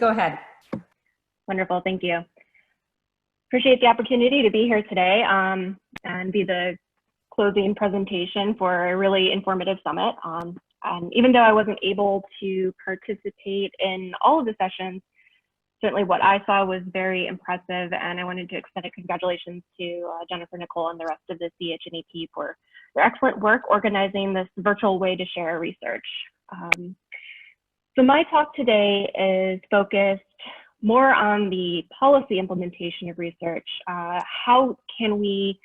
go ahead. Wonderful, thank you. Appreciate the opportunity to be here today and be the closing presentation for a really informative summit. And even though I wasn't able to participate in all of the sessions, certainly what I saw was very impressive, and I wanted to extend a congratulations to Jennifer, Nicole, and the rest of the CHNEP for their excellent work organizing this virtual way to share research. So my talk today is focused more on the policy implementation of research. How can we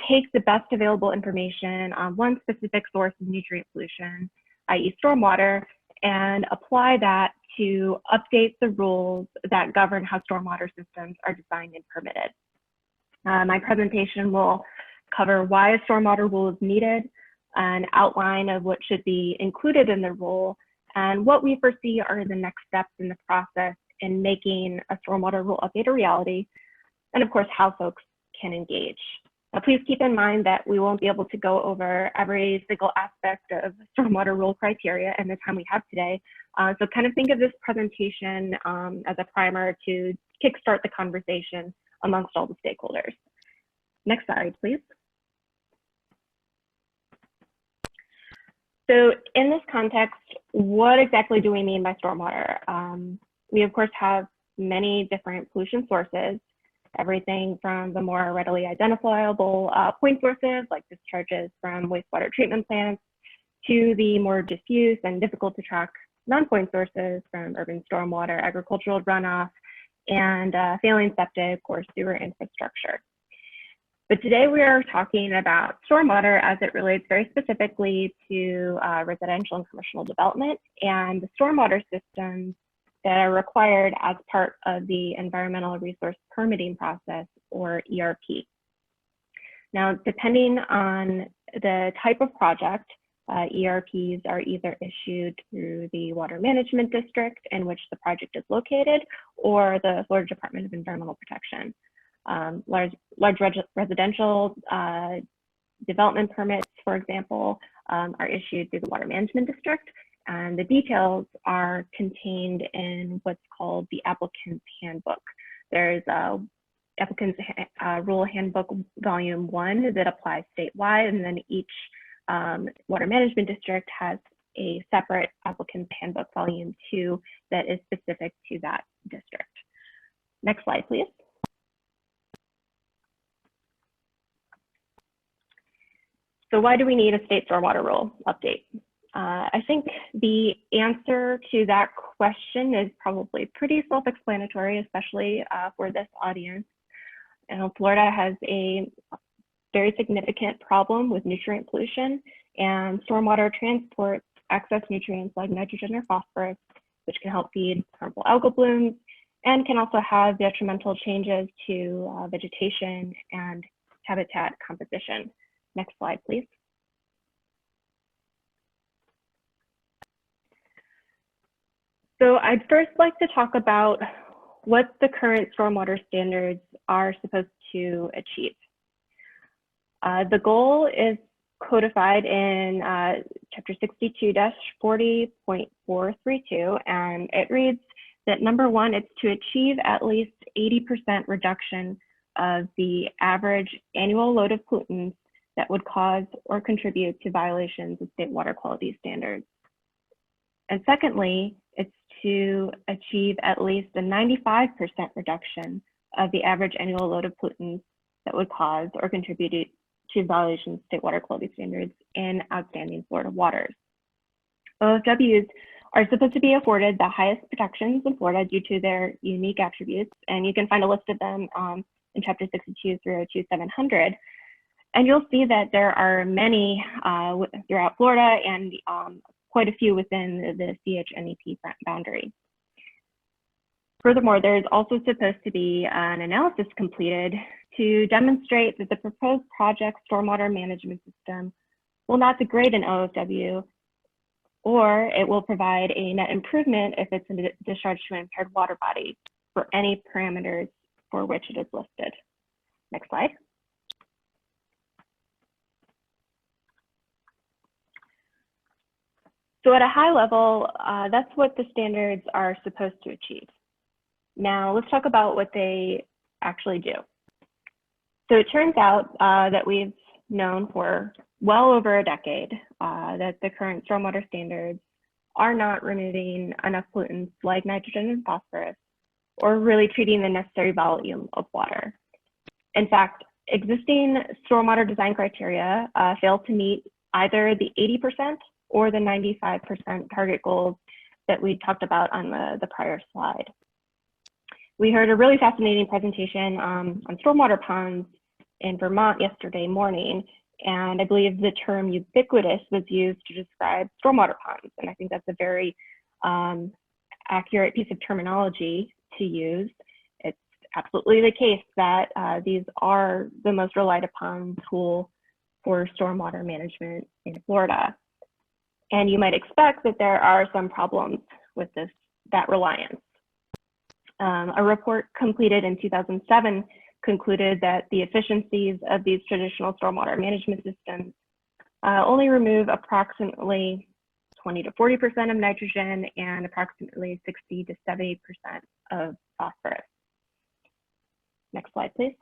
take the best available information on one specific source of nutrient pollution, i.e. stormwater, and apply that to update the rules that govern how stormwater systems are designed and permitted. My presentation will cover why a stormwater rule is needed, an outline of what should be included in the rule, and what we foresee are the next steps in the process in making a stormwater rule update a reality, and of course, how folks can engage. Now, please keep in mind that we won't be able to go over every single aspect of stormwater rule criteria in the time we have today. So kind of think of this presentation as a primer to kickstart the conversation amongst all the stakeholders. Next slide, please. So in this context, what exactly do we mean by stormwater? We of course have many different pollution sources, everything from the more readily identifiable point sources like discharges from wastewater treatment plants to the more diffuse and difficult to track non-point sources from urban stormwater, agricultural runoff, and failing septic or sewer infrastructure. But today we are talking about stormwater as it relates very specifically to residential and commercial development and the stormwater systems that are required as part of the environmental resource permitting process, or ERP. Now, depending on the type of project, ERPs are either issued through the water management district in which the project is located, or the Florida Department of Environmental Protection. Large residential development permits, for example, are issued through the water management district, and the details are contained in what's called the applicant's handbook. There's a applicant's rule handbook volume 1 that applies statewide, and then each water management district has a separate applicant's handbook volume 2 that is specific to that district. Next slide, please. So why do we need a state stormwater rule update? I think the answer to that question is probably pretty self-explanatory, especially for this audience. Florida has a very significant problem with nutrient pollution, and stormwater transports excess nutrients like nitrogen or phosphorus, which can help feed harmful algal blooms and can also have detrimental changes to vegetation and habitat composition. Next slide, please. So I'd first like to talk about what the current stormwater standards are supposed to achieve. The goal is codified in Chapter 62-40.432, and it reads that number 1, it's to achieve at least 80% reduction of the average annual load of pollutants that would cause or contribute to violations of state water quality standards. And secondly, it's to achieve at least a 95% reduction of the average annual load of pollutants that would cause or contribute to violations of state water quality standards in outstanding Florida waters. OFWs are supposed to be afforded the highest protections in Florida due to their unique attributes, and you can find a list of them in Chapter 62 through 700. And you'll see that there are many throughout Florida and quite a few within the CHNEP boundary. Furthermore, there's also supposed to be an analysis completed to demonstrate that the proposed project stormwater management system will not degrade an OFW, or it will provide a net improvement if it's discharged to an impaired water body for any parameters for which it is listed. Next slide. So at a high level, that's what the standards are supposed to achieve. Now let's talk about what they actually do. So it turns out that we've known for well over a decade that the current stormwater standards are not removing enough pollutants like nitrogen and phosphorus, or really treating the necessary volume of water. In fact, existing stormwater design criteria fail to meet either the 80% or the 95% target goals that we talked about on the prior slide. We heard a really fascinating presentation on stormwater ponds in Vermont yesterday morning, and I believe the term ubiquitous was used to describe stormwater ponds, and I think that's a very accurate piece of terminology to use. It's absolutely the case that these are the most relied upon tool for stormwater management in Florida. And you might expect that there are some problems with that reliance. A report completed in 2007 concluded that the efficiencies of these traditional stormwater management systems only remove approximately 20 to 40% of nitrogen and approximately 60 to 70% of phosphorus. Next slide, please.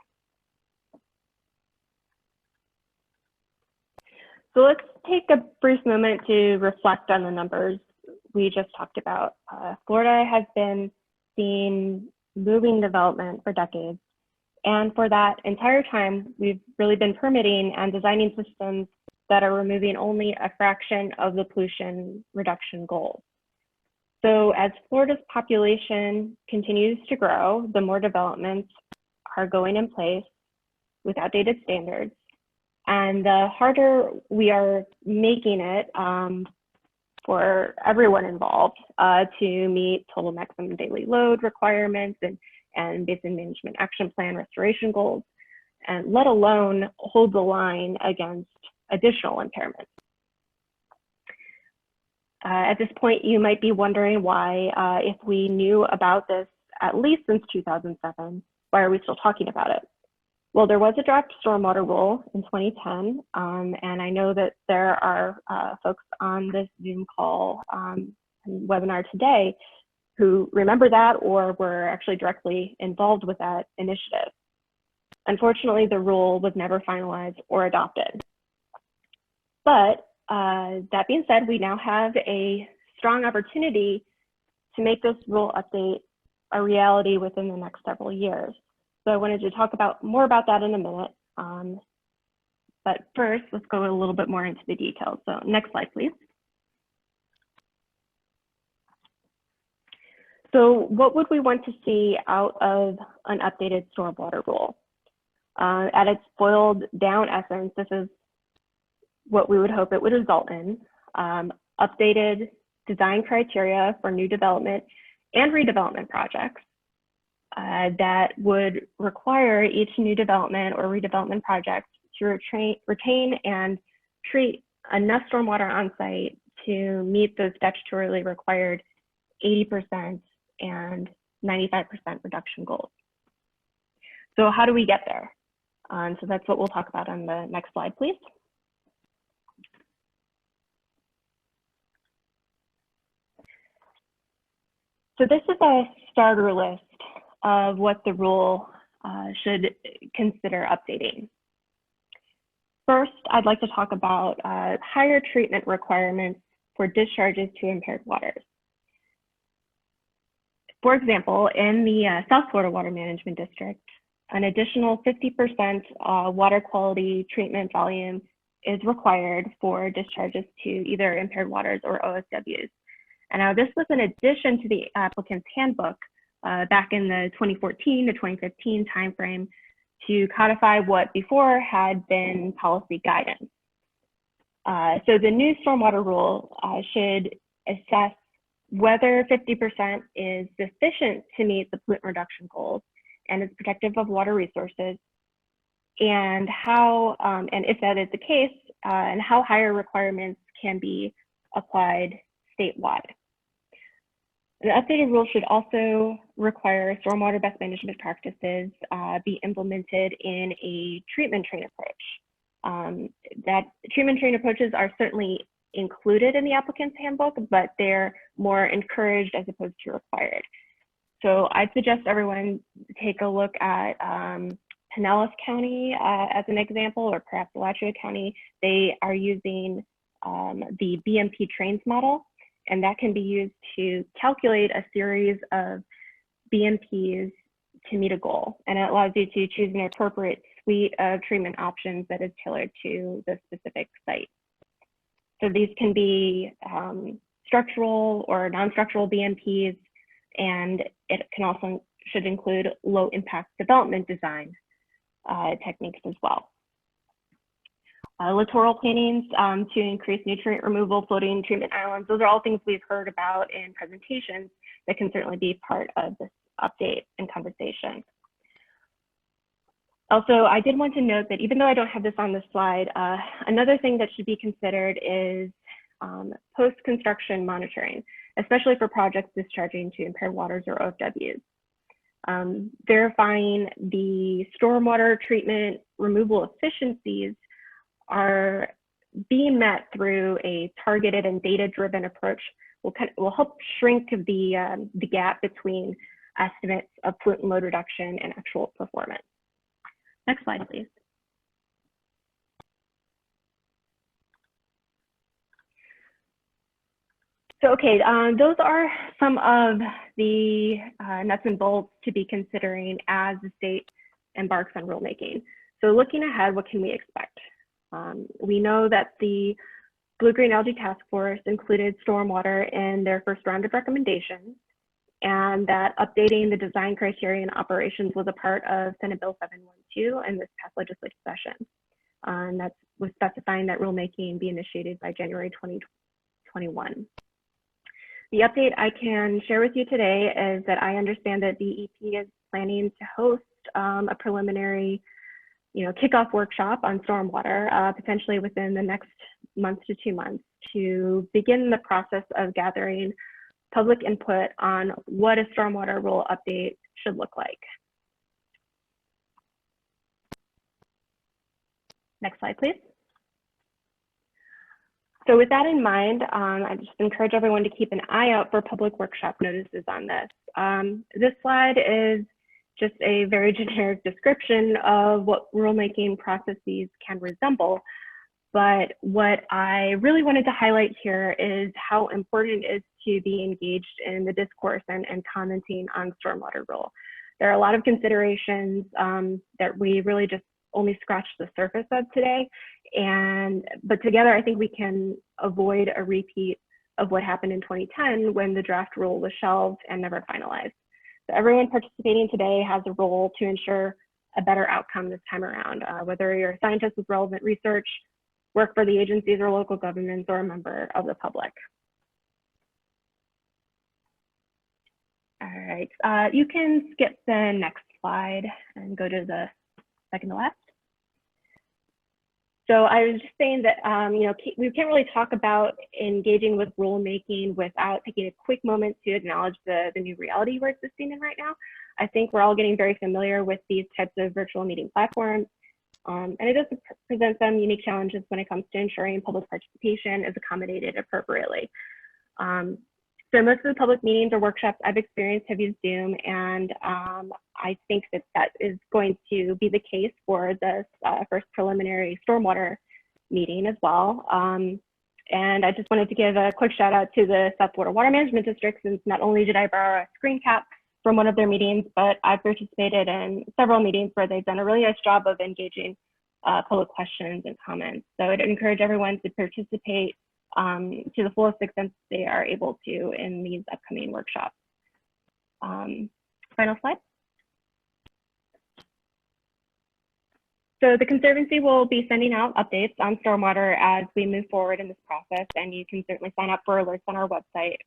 So let's take a brief moment to reflect on the numbers we just talked about. Florida has been seeing moving development for decades. And for that entire time, we've really been permitting and designing systems that are removing only a fraction of the pollution reduction goals. So as Florida's population continues to grow, the more developments are going in place with outdated standards. And the harder we are making it for everyone involved to meet total maximum daily load requirements and basin management action plan restoration goals, and let alone hold the line against additional impairments. At this point, you might be wondering why, if we knew about this at least since 2007, why are we still talking about it? Well, there was a draft stormwater rule in 2010, and I know that there are folks on this Zoom call and webinar today who remember that or were actually directly involved with that initiative. Unfortunately, the rule was never finalized or adopted. But that being said, we now have a strong opportunity to make this rule update a reality within the next several years. So I wanted to talk more about that in a minute. But first, let's go a little bit more into the details. So next slide, please. So what would we want to see out of an updated stormwater rule? At its boiled down essence, this is what we would hope it would result in. Updated design criteria for new development and redevelopment projects that would require each new development or redevelopment project to retain and treat enough stormwater on site to meet those statutorily required 80% and 95% reduction goals. So how do we get there? So that's what we'll talk about on the next slide, please. So this is a starter list of what the rule should consider updating. First, I'd like to talk about higher treatment requirements for discharges to impaired waters. For example, in the South Florida Water Management District, an additional 50% water quality treatment volume is required for discharges to either impaired waters or OSWs. And now this was in addition to the applicant's handbook back in the 2014 to 2015 timeframe to codify what before had been policy guidance. So the new stormwater rule should assess whether 50% is sufficient to meet the pollutant reduction goals and is protective of water resources, and how, and if that is the case, and how higher requirements can be applied statewide. The updated rule should also require stormwater best management practices be implemented in a treatment train approach. That treatment train approaches are certainly included in the applicant's handbook, but they're more encouraged as opposed to required. So I'd suggest everyone take a look at Pinellas County as an example, or perhaps Alachua County. They are using the BMP trains model, and that can be used to calculate a series of BMPs to meet a goal. And it allows you to choose an appropriate suite of treatment options that is tailored to the specific site. So these can be structural or non-structural BMPs, and it can also should include low impact development design techniques as well. Littoral plantings to increase nutrient removal, floating treatment islands. Those are all things we've heard about in presentations that can certainly be part of this update and conversation. Also, I did want to note that even though I don't have this on the slide, another thing that should be considered is post-construction monitoring, especially for projects discharging to impaired waters or OFWs. Verifying the stormwater treatment removal efficiencies are being met through a targeted and data-driven approach will help shrink the gap between estimates of pollutant load reduction and actual performance. Next slide, please. So, okay, those are some of the nuts and bolts to be considering as the state embarks on rulemaking. So looking ahead, what can we expect? We know that the Blue-Green Algae Task Force included stormwater in their first round of recommendations, and that updating the design criteria and operations was a part of Senate Bill 712 in this past legislative session. And that was specifying that rulemaking be initiated by January 2021. The update I can share with you today is that I understand that DEP is planning to host a preliminary kickoff workshop on stormwater, potentially within the next month to 2 months, to begin the process of gathering public input on what a stormwater rule update should look like. Next slide, please. So with that in mind, I just encourage everyone to keep an eye out for public workshop notices on this. This slide is just a very generic description of what rulemaking processes can resemble. But what I really wanted to highlight here is how important it is to be engaged in the discourse and commenting on stormwater rule. There are a lot of considerations that we really just only scratched the surface of today. But together, I think we can avoid a repeat of what happened in 2010 when the draft rule was shelved and never finalized. So everyone participating today has a role to ensure a better outcome this time around, whether you're a scientist with relevant research, work for the agencies or local governments, or a member of the public. All right, you can skip the next slide and go to the second to last. So I was just saying that we can't really talk about engaging with rulemaking without taking a quick moment to acknowledge the new reality we're existing in right now. I think we're all getting very familiar with these types of virtual meeting platforms. And it does present some unique challenges when it comes to ensuring public participation is accommodated appropriately. So most of the public meetings or workshops I've experienced have used Zoom, and I think that is going to be the case for this first preliminary stormwater meeting as well. And I just wanted to give a quick shout out to the South Florida Water Management District, since not only did I borrow a screen cap from one of their meetings, but I've participated in several meetings where they've done a really nice job of engaging public questions and comments. So I'd encourage everyone to participate to the fullest extent they are able to in these upcoming workshops. Final slide. So the Conservancy will be sending out updates on stormwater as we move forward in this process, and you can certainly sign up for alerts on our website.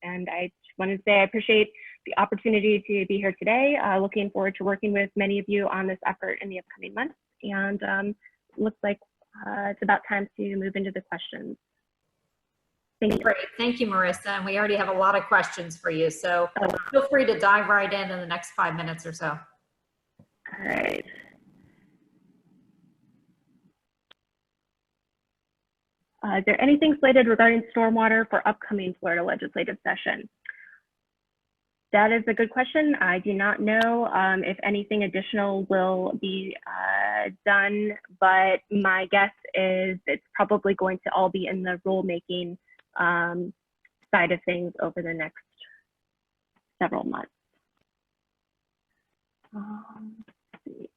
And I just wanted to say I appreciate the opportunity to be here today. Looking forward to working with many of you on this effort in the upcoming months. And looks like it's about time to move into the questions. Thank you. Great, thank you, Marissa. And we already have a lot of questions for you, so feel free to dive right in the next 5 minutes or so. All right. Is there anything slated regarding stormwater for upcoming Florida legislative session? That is a good question. I do not know if anything additional will be done, but my guess is it's probably going to all be in the rulemaking side of things over the next several months. Let's see.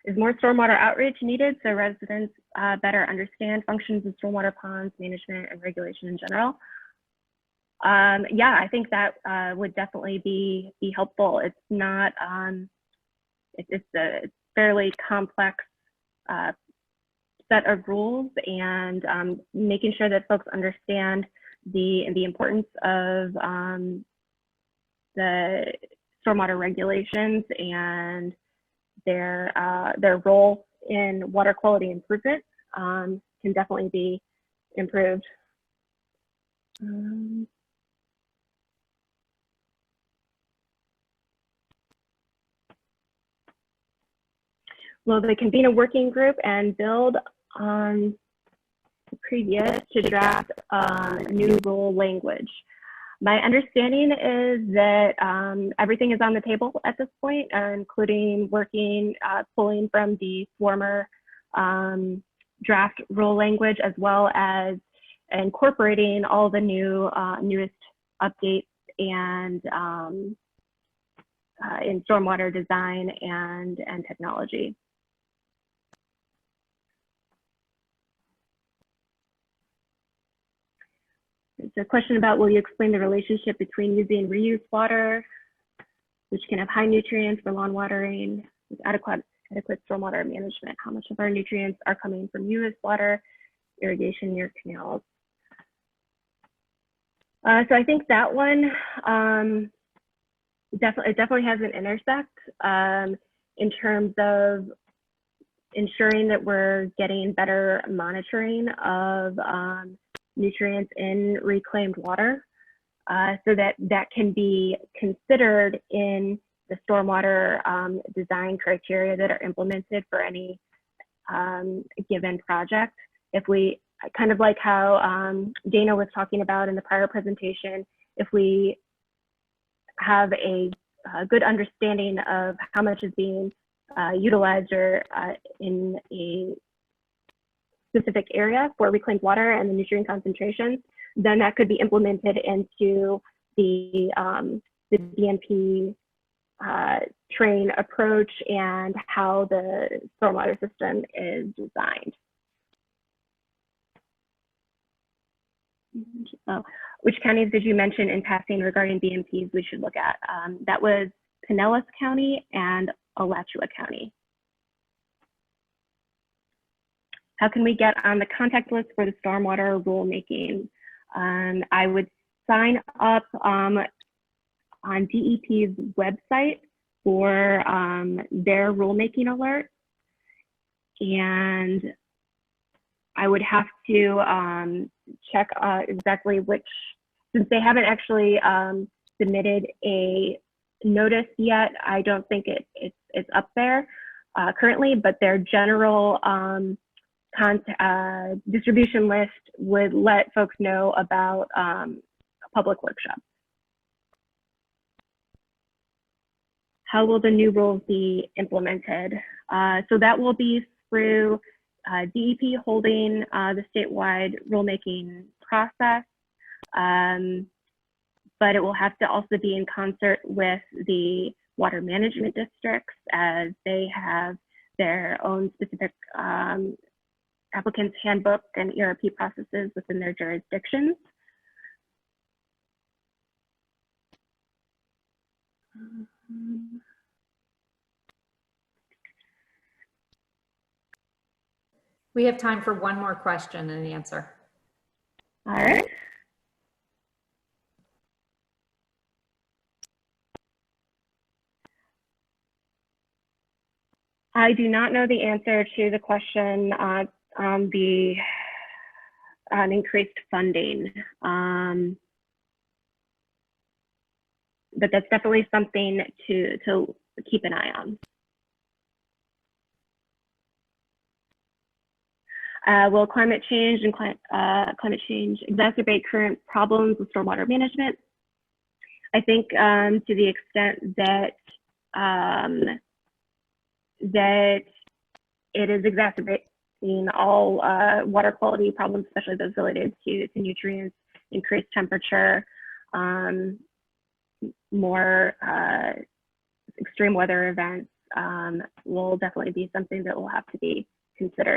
Is more stormwater outreach needed so residents better understand functions of stormwater ponds management and regulation in general? Yeah, I think that would definitely be helpful. It's not, it's a fairly complex set of rules, and making sure that folks understand the importance of the stormwater regulations and their role in water quality improvement can definitely be improved. Will they convene a working group and build on the previous to draft new rule language? My understanding is that everything is on the table at this point, including pulling from the former draft rule language, as well as incorporating all the newest updates and in stormwater design and technology. There's a question about, will you explain the relationship between using reused water, which can have high nutrients for lawn watering, with adequate stormwater management? How much of our nutrients are coming from used water, irrigation near canals? So I think that one definitely has an intersect in terms of ensuring that we're getting better monitoring of nutrients in reclaimed water, so that can be considered in the stormwater design criteria that are implemented for any given project. If we, kind of like how Dana was talking about in the prior presentation, if we have a good understanding of how much is being utilized or in a specific area for reclaimed water and the nutrient concentrations, then that could be implemented into the BMP train approach and how the stormwater system is designed. Which counties did you mention in passing regarding BMPs we should look at? That was Pinellas County and Alachua County. How can we get on the contact list for the stormwater rulemaking? I would sign up on DEP's website for their rulemaking alert. And I would have to check exactly which, since they haven't actually submitted a notice yet, I don't think it's up there currently, but their general distribution list would let folks know about a public workshop. How will the new rules be implemented? So that will be through DEP holding the statewide rulemaking process, but it will have to also be in concert with the water management districts, as they have their own specific applicants handbook and ERP processes within their jurisdictions. We have time for one more question and answer. All right. I do not know the answer to the question on the increased funding, but that's definitely something to keep an eye on. Will climate change exacerbate current problems with stormwater management? I think to the extent that that it is exacerbating all water quality problems, especially those related to nutrients, increased temperature, more extreme weather events, will definitely be something that will have to be considered.